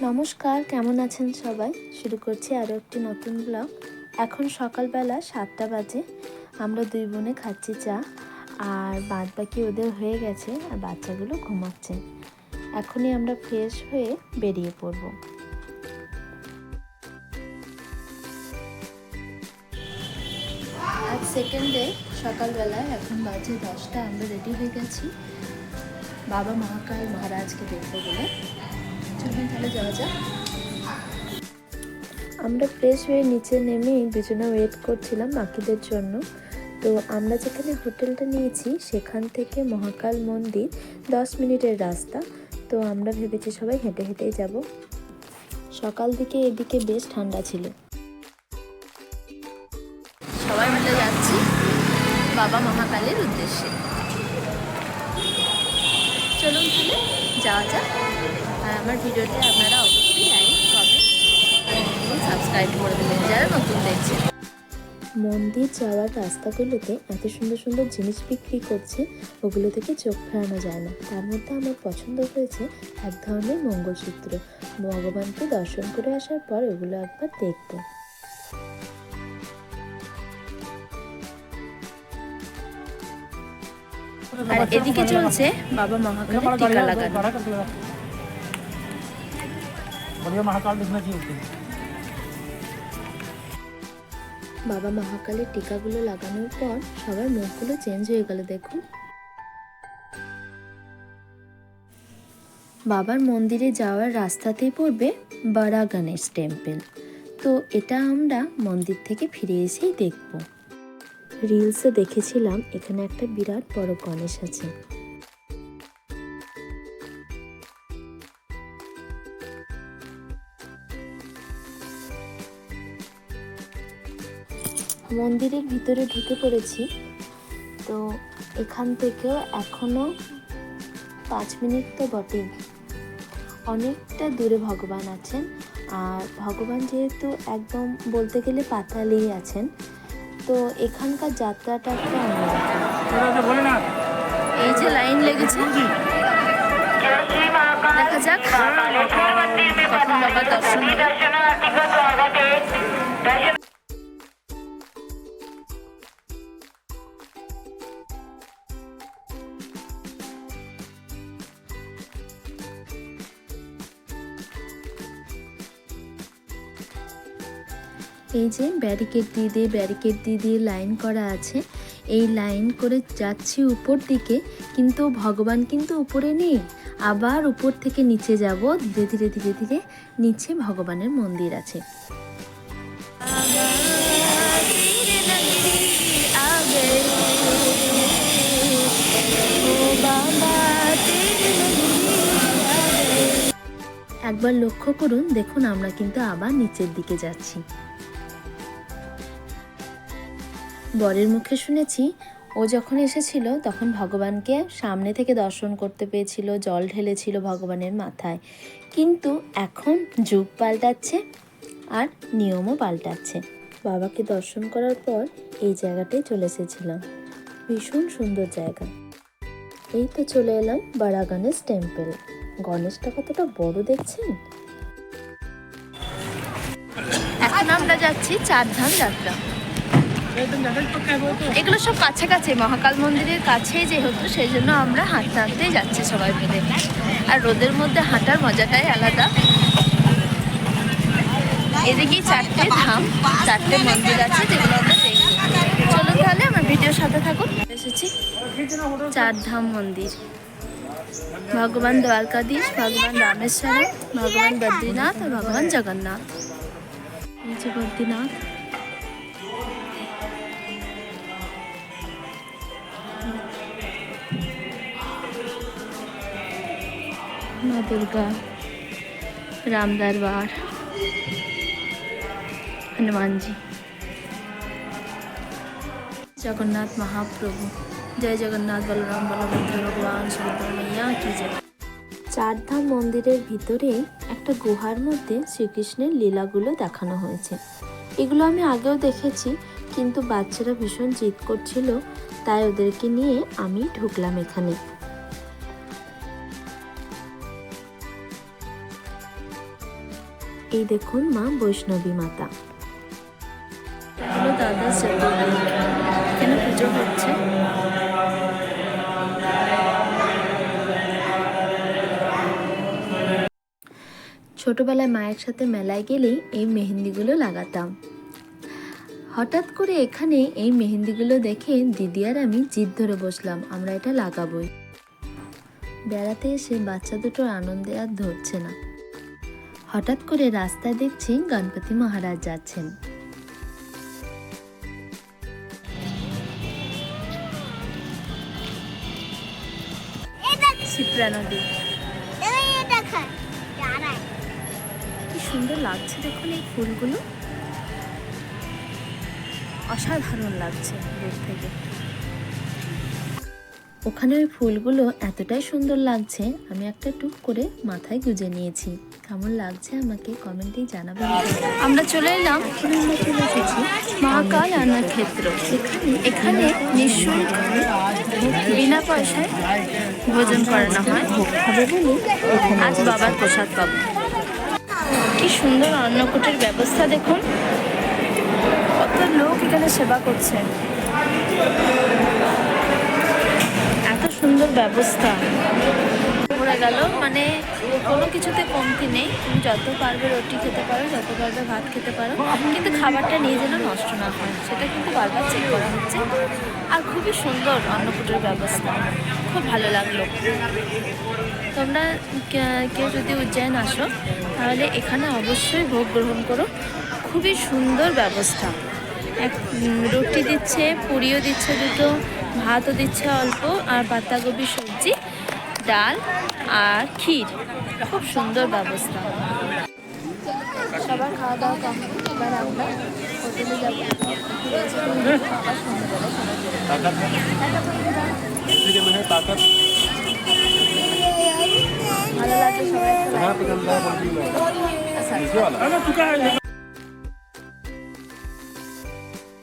নমস্কার, কেমন আছেন সবাই? শুরু করছি আরও একটি নতুন ব্লগ। এখন সকালবেলা 7টা বাজে। আমরা দুই বোনে খাচ্ছি চা, আর বাদ বাকি ওদের হয়ে গেছে, আর বাচ্চাগুলো ঘুমাচ্ছে। এখনই আমরা ফ্রেশ হয়ে বেরিয়ে পড়ব। আজ সেকেন্ড ডে, সকালবেলায় এখন বাজে 10টা। আমরা রেডি হয়ে গেছি বাবা মহাকাল মহারাজকে দেখবো বলে। চলুন তাহলে যাওয়া যাক। আমরা ফ্রেশ হয়ে নিচে নেমে দুজনে ওয়েট করছিলাম বাকিদের জন্য। তো আমরা যেখানে হোটেলটা নিয়েছি সেখান থেকে মহাকাল মন্দির 10 মিনিটের রাস্তা। তো আমরা ভেবেছি সবাই হেঁটে হেঁটেই যাব। সকাল দিকে এদিকে বেশ ঠান্ডা ছিল। সবাই মিলে যাচ্ছি বাবা মহাকালের উদ্দেশ্যে। চলুন তাহলে যাওয়া যাক। আর আমার ভিডিওতে আপনারা অবশ্যই লাইক কমেন্ট সাবস্ক্রাইব করে দেবেন যারা নতুন দেখছেন। মন্দির যাওয়ার রাস্তাগুলোতে এত সুন্দর সুন্দর জিনিস বিক্রি করছে, ওগুলো থেকে চোখ ফেরানো যায় না। তার মধ্যে আমার পছন্দ হয়েছে এক ধরনের মঙ্গলসূত্র। ভগবানকে দর্শন করে আসার পর ওগুলো একবার দেখবো। আর এদিকে চলছে বাবা মহাকালের টিকা লাগানো। বাবা মহাকালের টিকাগুলো লাগানোর পর সবার মুখগুলো চেঞ্জ হয়ে গেল। দেখুন, বাবার মন্দিরে যাওয়ার রাস্তাতেই পড়বে বড় গণেশ টেম্পল। তো এটা আমরা মন্দির থেকে ফিরে এসেই দেখব। রিলসে দেখেছিলাম এখানে একটা বিরাট বড় গণেশ আছে। মন্দিরের ভিতরে ঢুকে পড়েছি। তো এখান থেকে এখনো 5 মিনিট তো বটেই, অনেকটা দূরে ভগবান আছেন। আর ভগবান যেহেতু একদম বলতে গেলে পাতালেই আছেন, তো এখানকার যাত্রাটা একটা অন্যরকম। এই যে লাইন লেগেছে, দেখা যাক কখন বাবার দর্শন হবে। এই যে ব্যারিকেড দিয়ে লাইন করা আছে। এই লাইন করে যাচ্ছি উপর দিকে, কিন্তু ভগবান কিন্তু উপরে নেই। আবার উপর থেকে নিচে যাব, ধীরে ধীরে নিচে ভগবানের মন্দির আছে। একবার লক্ষ্য করুন, দেখুন আমরা কিন্তু আবার নিচের দিকে যাচ্ছি। বরের মুখে শুনেছি ও যখন এসেছিল তখন ভগবানকে সামনে থেকে দর্শন করতে পেয়েছিল, জল ঢেলেছিল ভগবানের মাথায়। কিন্তু এখন যুগ পাল্টাচ্ছে আর নিয়মও পাল্টাচ্ছে। বাবাকে দর্শন করার পর এই জায়গাটায় চলে এসেছিলাম। ভীষণ সুন্দর জায়গা। এই তো চলে এলাম বড় গণেশ টেম্পল। গণেশটা কতটা বড় দেখছেন। এখন আমরা যাচ্ছি 4 ধাম যাত্রা। এগুলো সব কাছাকাছি, মহাকাল মন্দিরের কাছেই যেহেতু, সেই জন্য আমরা হাঁটতে হাঁটতেই যাচ্ছি সবাই মিলে। আর রোদের মধ্যে হাঁটার মজাটাই আলাদা। এদিকেই 4টে ধাম, 4টে মন্দির আছে যেগুলো আমরা দেখব। চলুন তাহলে আমার ভিডিওর সাথে থাকুন। এসেছি 4 ধাম মন্দির। ভগবান দ্বারকাধীশ, ভগবান রামেশ্বর, ভগবান বদ্রীনাথ আর ভগবান জগন্নাথ। এই যে বদ্রীনাথ, মা দুর্गा, राम दरबार, हनुमान जी, जगन्नाथ महाप्रभु। जय जगन्नाथ बलराम बलभद्र भगवान सुभद्रा मैया की जय। 4 ধাম মন্দিরের ভিতরে একটা গুহার মধ্যে শ্রীকৃষ্ণের লীলাগুলো দেখানো হয়েছে। এগুলো আমি আগেও দেখেছি, কিন্তু বাচ্চারা ভীষণ জিদ করছিল, তাই ওদেরকে নিয়ে আমি ঢুকলাম এখানে। এই দেখুন মা বৈষ্ণবী মাতা। এগুলো দাদা এখানে পুজো হচ্ছে। ছোটবেলায় মায়ের সাথে মেলায় গেলেই এই মেহেন্দিগুলো লাগাতাম। হঠাৎ করে এখানে এই মেহেন্দিগুলো দেখে দিদি আর আমি জিদ ধরে বসলাম, আমরা এটা লাগাবোই। বেড়াতে এসে বাচ্চা দুটোর আনন্দে আর ধরছে না। হঠাৎ করে রাস্তায় দেখছি গণপতি মহারাজ যাচ্ছেন। শিপ্রা নদী, কি সুন্দর লাগছে দেখুন এই ফুলগুলো, অসাধারণ লাগছে দূর থেকে। ওখানে ওই ফুলগুলো এতটাই সুন্দর লাগছে, আমি একটা টুক করে মাথায় গুজে নিয়েছি। কেমন লাগছে আমাকে কমেন্টেই জানাবেন। আমরা চলে এলাম, আমরা চলে এসেছি মহাকাল রান্নার ক্ষেত্র। এখানে নিঃশুল্ক বিনা পয়সায় ভোজন করানো হয়। হবে বলে আজ বাবার প্রসাদ পাবো। কি সুন্দর অন্নকূটের ব্যবস্থা দেখুন, কত লোক এখানে সেবা করছে, এত সুন্দর ব্যবস্থা। পড়ে গেল মানে কোনো কিছুতে কমতি নেই, তুমি যত পারবে রুটি খেতে পারো, যত পারবে ভাত খেতে পারো, কিন্তু খাবারটা নিয়ে যেন নষ্ট না হয় সেটা কিন্তু বারবার চেক করা হচ্ছে। আর খুবই সুন্দর অন্নকূটের ব্যবস্থা, খুব ভালো লাগলো। তোমরা কেউ যদি উজ্জয়ন আসো তাহলে এখানে অবশ্যই ভোগ গ্রহণ করো, খুবই সুন্দর ব্যবস্থা। রুটি দিচ্ছে, পুরিও দিচ্ছে দুটো, ভাতও দিচ্ছে অল্প, আর পাতাকপি সবজি, ডাল আর ক্ষীর, খুব সুন্দর ব্যবস্থা। সবার খাওয়া দাওয়া কমপ্লিট, এবার আমরা হোটেলে যাবো। ভালো লাগছে সবাই।